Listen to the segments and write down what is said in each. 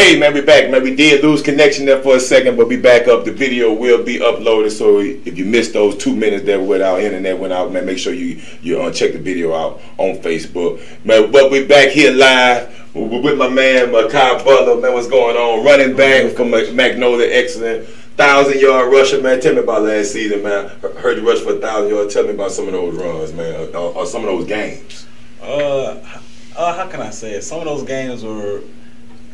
Hey man, we back, man. We did lose connection there for a second, but we back up. The video will be uploaded, so if you missed those 2 minutes there where our internet went out, man, make sure you check the video out on Facebook. Man, but we back here live with my man, Kyle Butler. Man, what's going on? Running back from Magnolia, excellent. 1,000-yard rusher, man. Tell me about last season, man. Heard you rush for 1,000 yards. Tell me about some of those runs, man, or some of those games. How can I say it? Some of those games were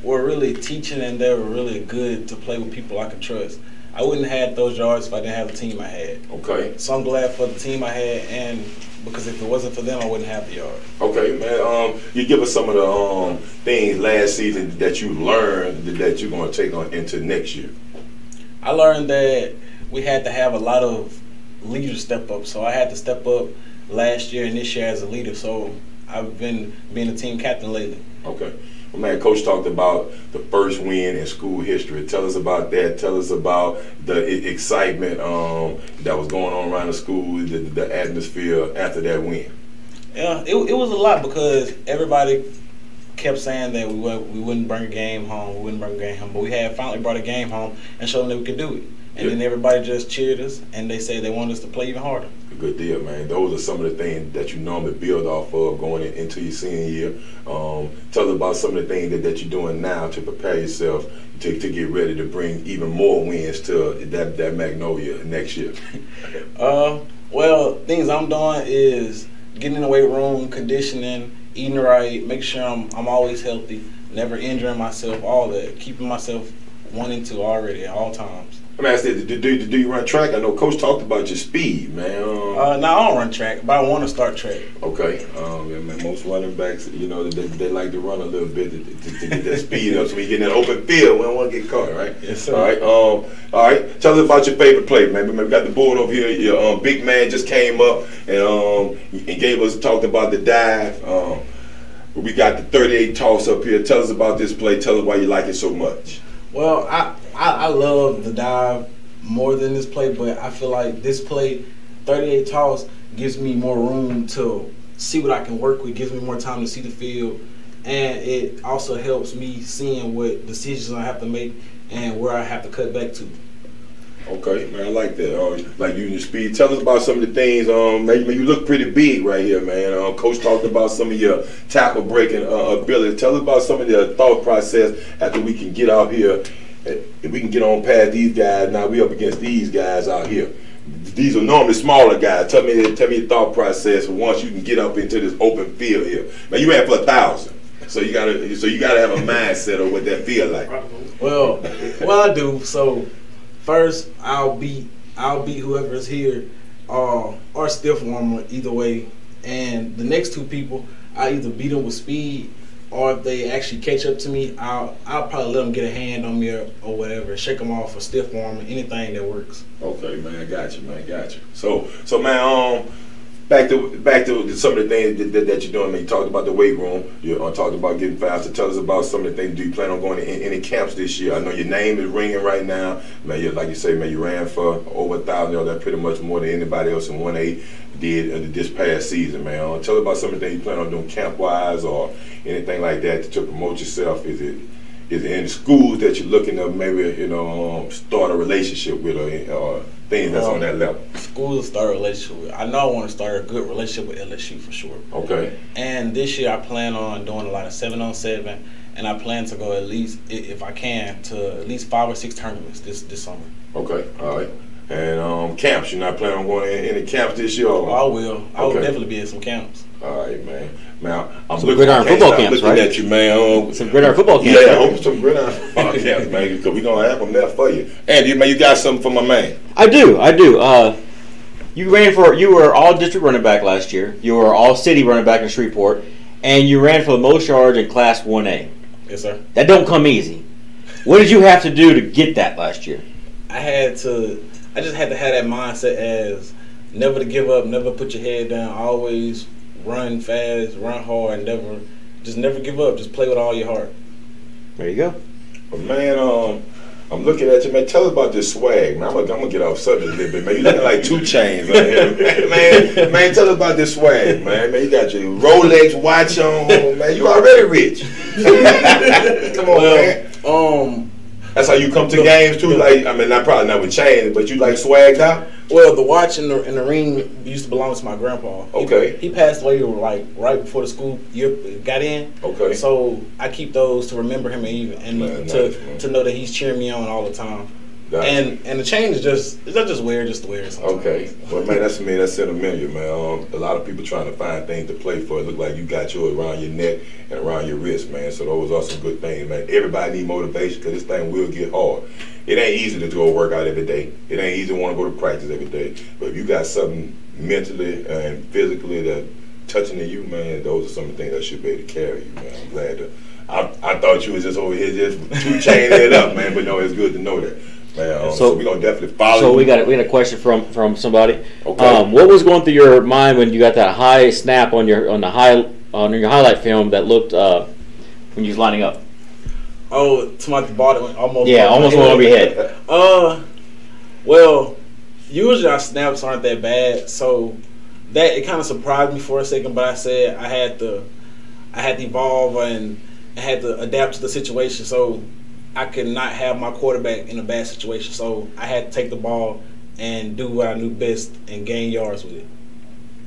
really teaching, and they were really good to play with people I could trust. I wouldn't have had those yards if I didn't have the team I had. Okay. So I'm glad for the team I had, and because if it wasn't for them, I wouldn't have the yard. Okay, man. You give us some of the things last season that you learned that you're going to take on into next year. I learned that we had to have a lot of leaders step up. So I had to step up last year and this year as a leader. So I've been being a team captain lately. Okay. Well, man, Coach talked about the first win in school history. Tell us about that. Tell us about the excitement that was going on around the school, the atmosphere after that win. Yeah, it was a lot because everybody kept saying that we wouldn't bring a game home, but we had finally brought a game home and showed them that we could do it. And then everybody just cheered us, and they said they wanted us to play even harder. Good deal, man. Those are some of the things that you normally build off of going into your senior year. Tell us about some of the things that you're doing now to prepare yourself to get ready to bring even more wins to that Magnolia next year. Well, things I'm doing is getting in the weight room, conditioning, eating right, make sure I'm always healthy, never injuring myself, all that, keeping myself 1 and 2 already at all times. I mean, I said, do you run track? I know Coach talked about your speed, man. No, I don't run track, but I want to start track. Okay. Yeah, man, most running backs, they like to run a little bit to get that speed up. So when you get in that open field, we don't want to get caught, right? Yes, sir. All right. Tell us about your favorite play, man. We got the board over here. Your big man just came up and gave us talked about the dive. We got the 38 toss up here. Tell us about this play. Tell us why you like it so much. Well, I love the dive more than this play, but I feel like this play, 38 toss, gives me more room to see what I can work with, gives me more time to see the field, and it also helps me seeing what decisions I have to make and where I have to cut back to. Okay, man, I like that. Like you and your speed. Tell us about some of the things. Man, you look pretty big right here, man. Coach talked about some of your tackle breaking ability. Tell us about some of the thought process after we can get out here. If we can get on past these guys, now we up against these guys out here. These are normally smaller guys. Tell me your thought process once you can get up into this open field here. Man, you ran for 1,000. So you gotta have a mindset of what that feel like. Well, I do. So first, I'll beat whoever's here, or stiff warmer, either way. And the next 2 people, I either beat them with speed, or if they actually catch up to me, I'll probably let them get a hand on me or whatever, shake them off for stiff warmer, anything that works. Okay, man, I got you, man, got you. So man, back to some of the things that you're doing. Man, you talked about the weight room. You talked about getting faster. Tell us about some of the things. Do you plan on going to any camps this year? I know your name is ringing right now. Man, like you say, man, you ran for over 1,000. That's pretty much more than anybody else in 1A did this past season, man. Tell us about some of the things you plan on doing camp-wise or anything like that to promote yourself. Is it any schools that you're looking to maybe start a relationship with or things that's on that level? Schools to start a relationship with. I know I want to start a good relationship with LSU for sure. Okay. And this year I plan on doing a lot of 7-on-7, and I plan to go at least, if I can, to at least 5 or 6 tournaments this summer. Okay. All right. And camps, you're not planning on going to any camps this year? Or? I will. I will definitely be at some camps. All right, man. Man, I'm some gridiron football camps, right? At you, man. Some gridiron football camps. Yeah, some gridiron football camps, man. Because we're gonna have them there for you. Andy, man, you got something for my man? I do. You were all district running back last year. You were all city running back in Shreveport, and you ran for the most yards in Class 1A. Yes, sir. That don't come easy. What did you have to do to get that last year? I just had to have that mindset as never to give up, never put your head down, always run fast, run hard, never give up. Just play with all your heart. There you go. But man, I'm looking at you, man. Tell us about this swag, man. I'm gonna get off subject a little bit, man. You looking like 2 Chainz right here, man. Tell us about this swag, man. Man, you got your Rolex watch on, man. You already rich. Come on, man. That's how you come to games too. Like, I mean, probably not with chains, but you like swagged out. Well, the watch in the ring used to belong to my grandpa. Okay. He passed away like right before the school year got in. Okay. So I keep those to remember him and to know that he's cheering me on all the time. Gotcha. And the chain is just wear just to wear it sometimes. Okay. Well, man, that's sentimental, man. A lot of people trying to find things to play for. It look like you got yours around your neck and around your wrist, man. So those are some good things, man. Everybody need motivation because this thing will get hard. It ain't easy to go work out every day. It ain't easy to want to go to practice every day. But if you got something mentally and physically that touching to you, man, those are some of the things that should be able to carry you, man. I'm glad to. I thought you was just over here just two chaining it up, man. But no, it's good to know that. Man, so we're gonna definitely follow. So we got a question from somebody. Okay. What was going through your mind when you got that high snap on your highlight film that looked when you was lining up? Oh, to my bottom, almost. Yeah, almost went over your head. Well, usually our snaps aren't that bad, so that it kind of surprised me for a second. But I said I had to evolve and I had to adapt to the situation. So I could not have my quarterback in a bad situation. So I had to take the ball and do what I knew best and gain yards with it.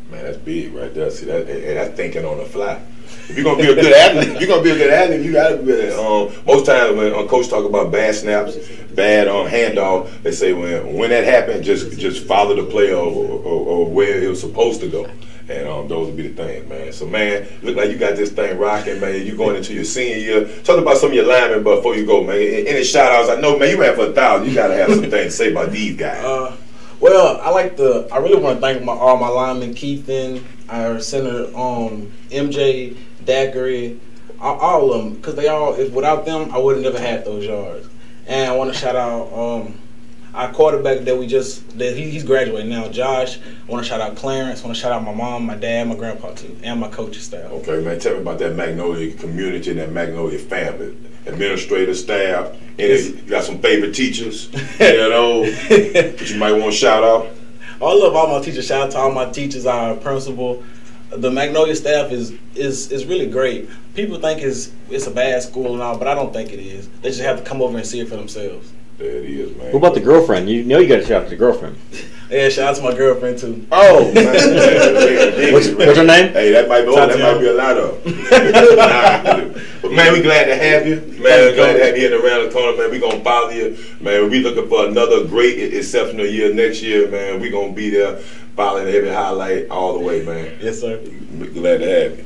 Man, that's big right there. See, that's thinking on the fly. If you're gonna be a good athlete, you gotta be. Most times when coach talk about bad snaps, bad handoff, they say when that happens, just follow the play or where it was supposed to go. And those would be the things, man. So, man, look like you got this thing rocking, man. You going into your senior year. Talk about some of your linemen, but before you go, man, any shout-outs? I know, man, you ran for 1,000. You got to have some things to say about these guys. Well, I really want to thank all my linemen, Keithan, our center, MJ, Dackery, all of them, because without them, I would have never had those yards. And I want to shout out our quarterback he's graduating now, Josh. I want to shout out Clarence. I want to shout out my mom, my dad, my grandpa too, and my coaching staff. Okay, man, tell me about that Magnolia community and that Magnolia family, administrative staff. You got some favorite teachers, that you might want to shout out. I love all my teachers. Shout out to all my teachers, our principal. The Magnolia staff is really great. People think it's a bad school and all, but I don't think it is. They just have to come over and see it for themselves. There it is, man. What about the girlfriend? You know you got to shout out to the girlfriend. Yeah, shout out to my girlfriend too. Oh, man. What's her name? Hey, that might be a lot of. But man, we glad to have you. Man, glad to have you in around the corner, man. We gonna follow you, man. We looking for another great, exceptional year next year, man. We gonna be there, following every highlight all the way, man. Yes, sir. Glad to have you.